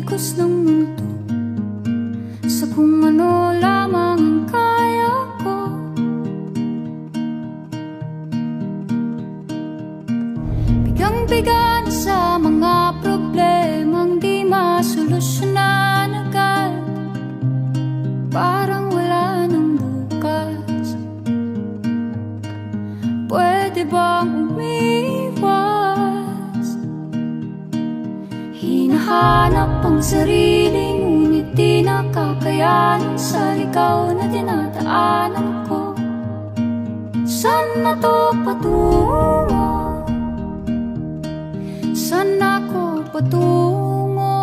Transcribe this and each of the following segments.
agos ng mundo, sa kung ano lamang ang kaya ko. Bigang-biga na sa mga problemang di masolusyonan agad, parang wala nang bukas. Pwede bang umiwas? Hinahanap ang sarili, ngunit di nakakayanan sa ligaw na dinadaanan ko. Saan na to patungo? Saan ako patungo?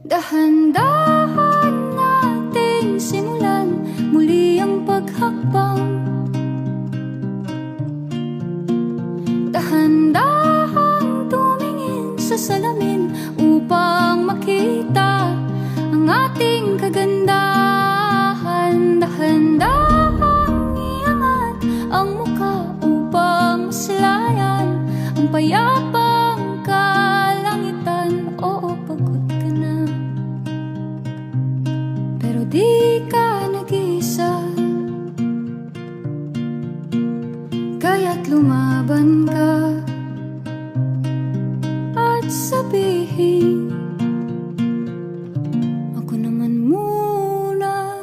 Dahan-dahan natin simulan muli ang paghakbang. Dahan-dahan tumingin sa salamin upang makita ang ating kagandahan. Dahan-dahan iangat ang mukha upang masilayan ang payapang kalangitan. Oo, pagod ka na, pero di ka nag-iisa. Kaya't lumaban ka at sabihin, ako naman muna.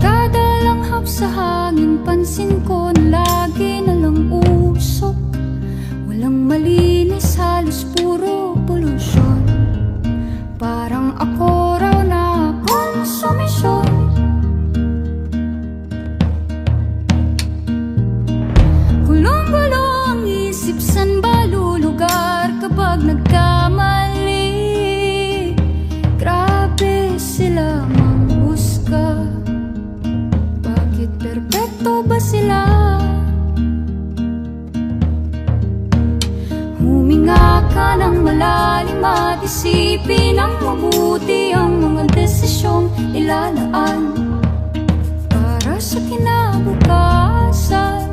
Kada langhap sa hangin, pansin ko na lagi na lang usok. Walang malinis, halos puro polusyon. Parang ako raw na konsumisyon. Gulong-gulo ang isip, san ba lulugar kapag nagkamali? Grabe sila manghusga, bakit perpekto ba sila? Huminga ka ng malalim at isipin ng mabuti ang mga desisyong ilalaan para sa kinabukasan,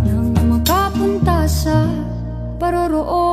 nang makapunta sa paroroon.